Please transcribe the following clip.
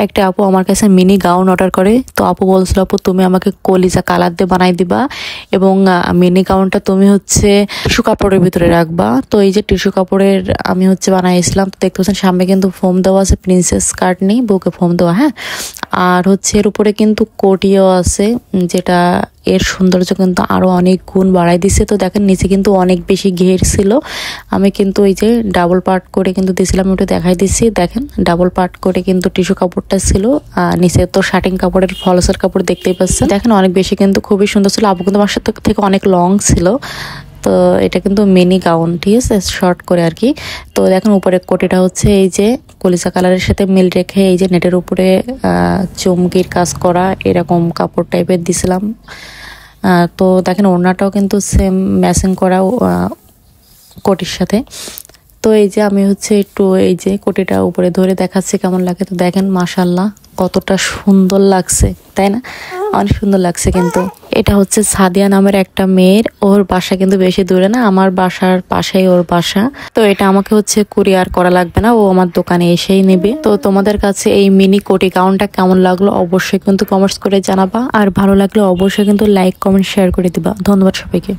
একটা আপু আমার কাছে মিনি গাউন অর্ডার করে। তো আপু বলছিল, আপু তুমি আমাকে কলিজা কালার দিয়ে বানাই দিবা এবং মিনি গাউনটা তুমি হচ্ছে টিস্যু কাপড়ের ভিতরে রাখবা। তো এই যে টিস্যু কাপড়ের আমি হচ্ছে বানাইছিলাম। তো দেখতে পাচ্ছেন সামনে কিন্তু ফোম দেওয়া আছে, প্রিন্সেস কাট নেই, বুকে ফোম দেওয়া। হ্যাঁ, আর হচ্ছে এর উপরে কিন্তু কোটিও আছে, যেটা এর সৌন্দর্য কিন্তু আরো অনেক গুণ বাড়াই দিছে। তো দেখেন নিচে কিন্তু অনেক বেশি ঘের ছিল। আমি কিন্তু এই যে ডাবল পার্ট করে কিন্তু দিছিলাম, একটু দেখাই দিচ্ছি। দেখেন ডাবল পার্ট করে কিন্তু টিস্যু কাপড়টা ছিল, নিচে তো শার্টিং কাপড়ের ফলসের কাপড় দেখতেই পাচ্ছেন। দেখেন অনেক বেশি কিন্তু খুবই সুন্দর ছিল। আপু কিন্তু আমার সাথে থেকে অনেক লং ছিল। তো এটা কিন্তু মিনি গাউন, ঠিক আছে, শর্ট করে আর কি। তো দেখেন উপরে কোটিটা হচ্ছে এই যে কলিজা কালারের সাথে মিল রেখে এই যে নেটের উপরে চুমকির কাজ করা এরকম কাপড় টাইপের দিছিলাম। তো দেখেন ওড়নাটাও কিন্তু সেম ম্যাচিং করা কোটির সাথে। তো এই যে আমি হচ্ছে একটু এই যে কোটিটা উপরে ধরে দেখাচ্ছি কেমন লাগে। তো দেখেন মাশাল্লাহ কতটা সুন্দর লাগছে, তাই না? অনেক সুন্দর লাগছে। কিন্তু এটা হচ্ছে সাদিয়া নামের একটা মেয়ের, ওর বাসা কিন্তু বেশি দূরে না, আমার বাসার পাশেই ওর বাসা। তো এটা আমাকে হচ্ছে কুরিয়ার করা লাগবে না, ও আমার দোকানে এসেই নেবে। তো তোমাদের কাছে এই মিনি কোটি গাউনটা কেমন লাগলো অবশ্যই কিন্তু কমেন্টস করে জানাবা, আর ভালো লাগলে অবশ্যই কিন্তু লাইক কমেন্ট শেয়ার করে দিবা। ধন্যবাদ সবাইকে।